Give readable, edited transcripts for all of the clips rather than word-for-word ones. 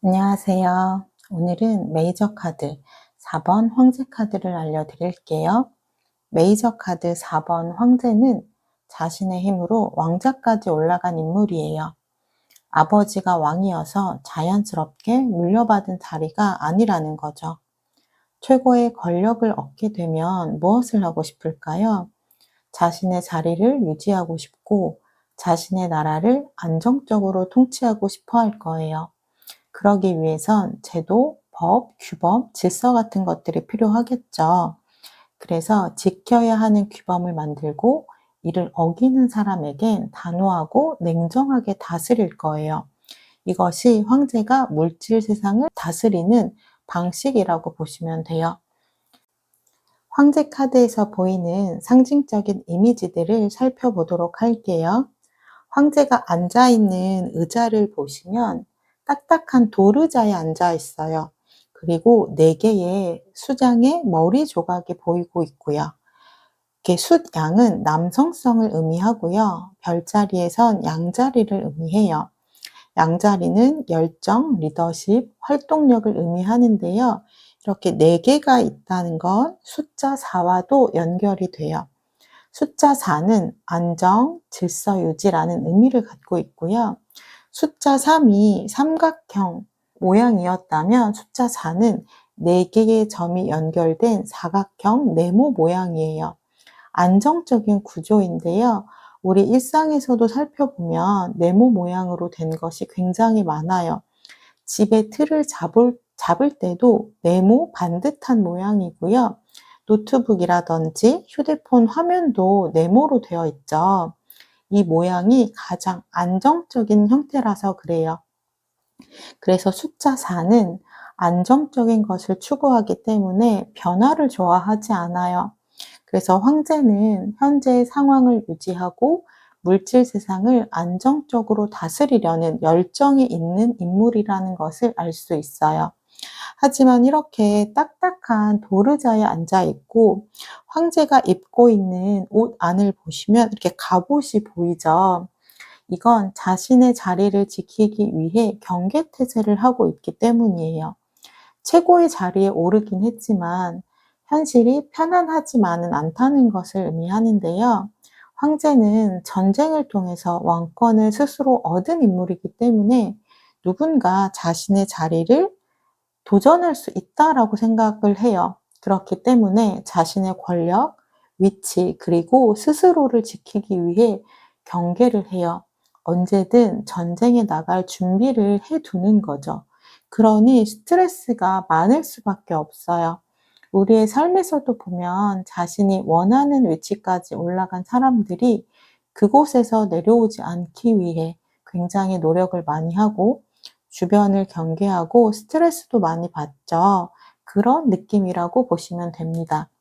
안녕하세요. 오늘은 메이저 카드 4번 황제 카드를 알려드릴게요. 메이저 카드 4번 황제는 자신의 힘으로 왕자까지 올라간 인물이에요. 아버지가 왕이어서 자연스럽게 물려받은 자리가 아니라는 거죠. 최고의 권력을 얻게 되면 무엇을 하고 싶을까요? 자신의 자리를 유지하고 싶고 자신의 나라를 안정적으로 통치하고 싶어 할 거예요. 그러기 위해선 제도, 법, 규범, 질서 같은 것들이 필요하겠죠. 그래서 지켜야 하는 규범을 만들고 이를 어기는 사람에겐 단호하고 냉정하게 다스릴 거예요. 이것이 황제가 물질 세상을 다스리는 방식이라고 보시면 돼요. 황제 카드에서 보이는 상징적인 이미지들을 살펴보도록 할게요. 황제가 앉아있는 의자를 보시면 딱딱한 돌의자에 앉아 있어요. 그리고 4개의 숫양의 머리 조각이 보이고 있고요. 이렇게 숫양은 남성성을 의미하고요. 별자리에선 양자리를 의미해요. 양자리는 열정, 리더십, 활동력을 의미하는데요. 이렇게 4개가 있다는 건 숫자 4와도 연결이 돼요. 숫자 4는 안정, 질서 유지라는 의미를 갖고 있고요. 숫자 3이 삼각형 모양이었다면 숫자 4는 4개의 점이 연결된 사각형 네모 모양이에요. 안정적인 구조인데요. 우리 일상에서도 살펴보면 네모 모양으로 된 것이 굉장히 많아요. 집의 틀을 잡을 때도 네모 반듯한 모양이고요. 노트북이라든지 휴대폰 화면도 네모로 되어 있죠. 이 모양이 가장 안정적인 형태라서 그래요. 그래서 숫자 4는 안정적인 것을 추구하기 때문에 변화를 좋아하지 않아요. 그래서 황제는 현재의 상황을 유지하고 물질 세상을 안정적으로 다스리려는 열정이 있는 인물이라는 것을 알 수 있어요. 하지만 이렇게 딱딱한 도르자에 앉아 있고 황제가 입고 있는 옷 안을 보시면 이렇게 갑옷이 보이죠. 이건 자신의 자리를 지키기 위해 경계태세를 하고 있기 때문이에요. 최고의 자리에 오르긴 했지만 현실이 편안하지만은 않다는 것을 의미하는데요. 황제는 전쟁을 통해서 왕권을 스스로 얻은 인물이기 때문에 누군가 자신의 자리를 도전할 수 있다라고 생각을 해요. 그렇기 때문에 자신의 권력, 위치, 그리고 스스로를 지키기 위해 경계를 해요. 언제든 전쟁에 나갈 준비를 해 두는 거죠. 그러니 스트레스가 많을 수밖에 없어요. 우리의 삶에서도 보면 자신이 원하는 위치까지 올라간 사람들이 그곳에서 내려오지 않기 위해 굉장히 노력을 많이 하고 주변을 경계하고 스트레스도 많이 받죠. 그런 느낌이라고 보시면 됩니다.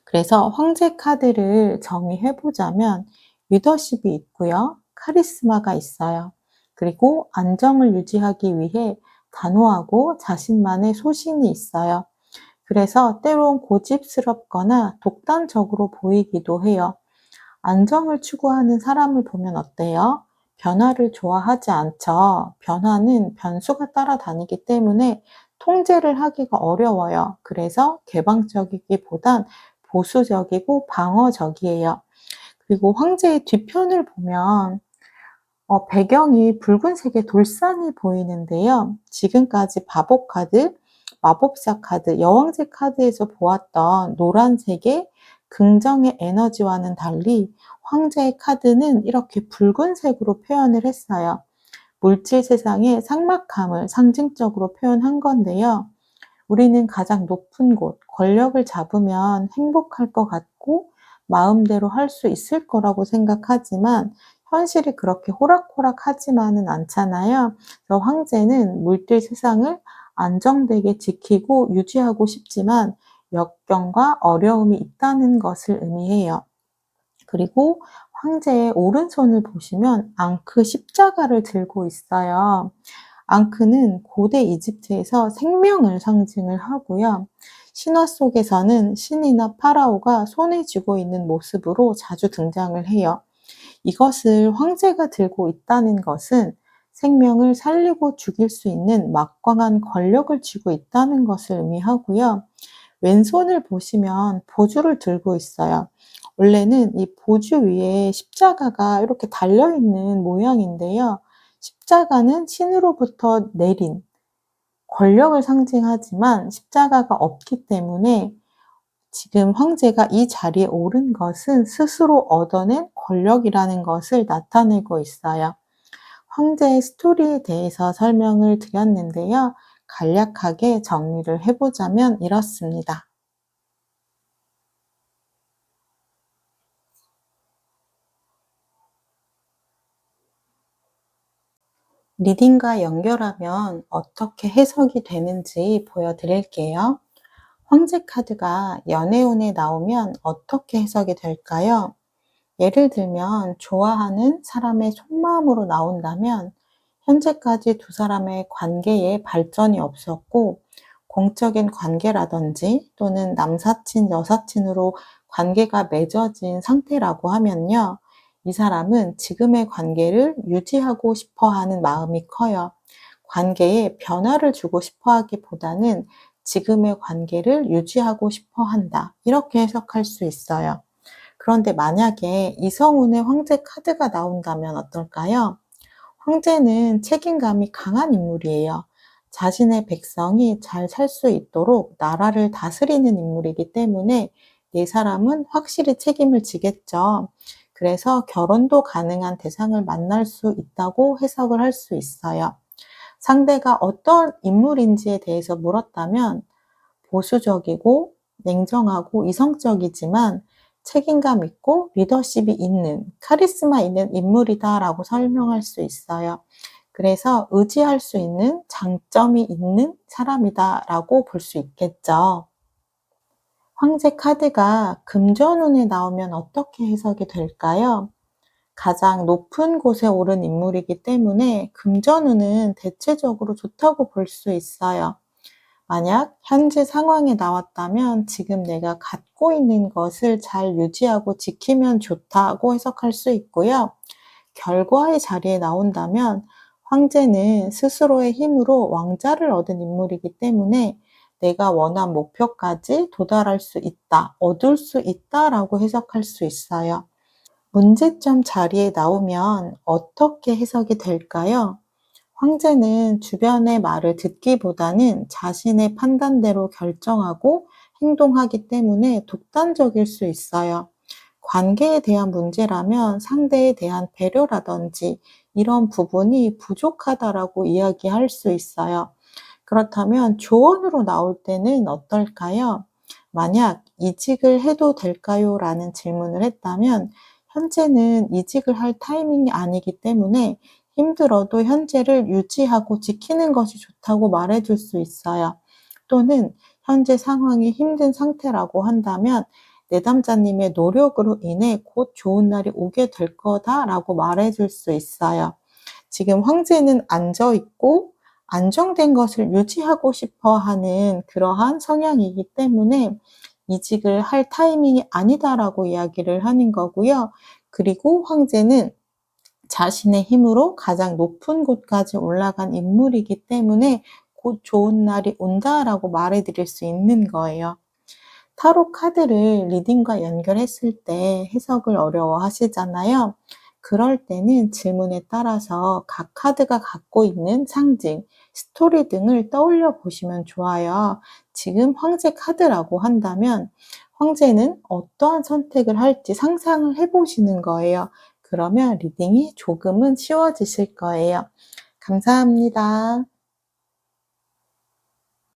그래서 황제 카드를 정의해 보자면 리더십이 있고요. 카리스마가 있어요. 그리고 안정을 유지하기 위해 단호하고 자신만의 소신이 있어요. 그래서 때론 고집스럽거나 독단적으로 보이기도 해요. 안정을 추구하는 사람을 보면 어때요? 변화를 좋아하지 않죠. 변화는 변수가 따라다니기 때문에 통제를 하기가 어려워요. 그래서 개방적이기보단 보수적이고 방어적이에요. 그리고 황제의 뒤편을 보면 배경이 붉은색의 돌산이 보이는데요. 지금까지 바보 카드, 마법사 카드, 여왕제 카드에서 보았던 노란색의 긍정의 에너지와는 달리 황제의 카드는 이렇게 붉은색으로 표현을 했어요. 물질 세상의 삭막함을 상징적으로 표현한 건데요. 우리는 가장 높은 곳, 권력을 잡으면 행복할 것 같고 마음대로 할 수 있을 거라고 생각하지만 현실이 그렇게 호락호락하지만은 않잖아요. 그래서 황제는 물질 세상을 안정되게 지키고 유지하고 싶지만 역경과 어려움이 있다는 것을 의미해요. 그리고 황제의 오른손을 보시면 앙크 십자가를 들고 있어요. 앙크는 고대 이집트에서 생명을 상징을 하고요. 신화 속에서는 신이나 파라오가 손에 쥐고 있는 모습으로 자주 등장을 해요. 이것을 황제가 들고 있다는 것은 생명을 살리고 죽일 수 있는 막강한 권력을 쥐고 있다는 것을 의미하고요. 왼손을 보시면 보주를 들고 있어요. 원래는 이 보주 위에 십자가가 이렇게 달려있는 모양인데요. 십자가는 신으로부터 내린 권력을 상징하지만 십자가가 없기 때문에 지금 황제가 이 자리에 오른 것은 스스로 얻어낸 권력이라는 것을 나타내고 있어요. 황제의 스토리에 대해서 설명을 드렸는데요. 간략하게 정리를 해보자면 이렇습니다. 리딩과 연결하면 어떻게 해석이 되는지 보여드릴게요. 황제 카드가 연애운에 나오면 어떻게 해석이 될까요? 예를 들면 좋아하는 사람의 속마음으로 나온다면 현재까지 두 사람의 관계에 발전이 없었고 공적인 관계라든지 또는 남사친, 여사친으로 관계가 맺어진 상태라고 하면요. 이 사람은 지금의 관계를 유지하고 싶어 하는 마음이 커요. 관계에 변화를 주고 싶어 하기보다는 지금의 관계를 유지하고 싶어 한다. 이렇게 해석할 수 있어요. 그런데 만약에 이성운의 황제 카드가 나온다면 어떨까요? 황제는 책임감이 강한 인물이에요. 자신의 백성이 잘 살 수 있도록 나라를 다스리는 인물이기 때문에 네 사람은 확실히 책임을 지겠죠. 그래서 결혼도 가능한 대상을 만날 수 있다고 해석을 할 수 있어요. 상대가 어떤 인물인지에 대해서 물었다면 보수적이고 냉정하고 이성적이지만 책임감 있고 리더십이 있는, 카리스마 있는 인물이다라고 설명할 수 있어요. 그래서 의지할 수 있는 장점이 있는 사람이다라고 볼 수 있겠죠. 황제 카드가 금전운에 나오면 어떻게 해석이 될까요? 가장 높은 곳에 오른 인물이기 때문에 금전운은 대체적으로 좋다고 볼 수 있어요. 만약 현재 상황에 나왔다면 지금 내가 갖고 있는 것을 잘 유지하고 지키면 좋다고 해석할 수 있고요. 결과의 자리에 나온다면 황제는 스스로의 힘으로 왕자를 얻은 인물이기 때문에 내가 원한 목표까지 도달할 수 있다, 얻을 수 있다라고 해석할 수 있어요. 문제점 자리에 나오면 어떻게 해석이 될까요? 황제는 주변의 말을 듣기보다는 자신의 판단대로 결정하고 행동하기 때문에 독단적일 수 있어요. 관계에 대한 문제라면 상대에 대한 배려라든지 이런 부분이 부족하다라고 이야기할 수 있어요. 그렇다면 조언으로 나올 때는 어떨까요? 만약 이직을 해도 될까요? 라는 질문을 했다면 현재는 이직을 할 타이밍이 아니기 때문에 힘들어도 현재를 유지하고 지키는 것이 좋다고 말해줄 수 있어요. 또는 현재 상황이 힘든 상태라고 한다면 내담자님의 노력으로 인해 곧 좋은 날이 오게 될 거다라고 말해줄 수 있어요. 지금 황제는 앉아있고 안정된 것을 유지하고 싶어 하는 그러한 성향이기 때문에 이직을 할 타이밍이 아니다라고 이야기를 하는 거고요. 그리고 황제는 자신의 힘으로 가장 높은 곳까지 올라간 인물이기 때문에 곧 좋은 날이 온다라고 말해드릴 수 있는 거예요. 타로 카드를 리딩과 연결했을 때 해석을 어려워하시잖아요. 그럴 때는 질문에 따라서 각 카드가 갖고 있는 상징, 스토리 등을 떠올려 보시면 좋아요. 지금 황제 카드라고 한다면 황제는 어떠한 선택을 할지 상상을 해보시는 거예요. 그러면 리딩이 조금은 쉬워지실 거예요. 감사합니다.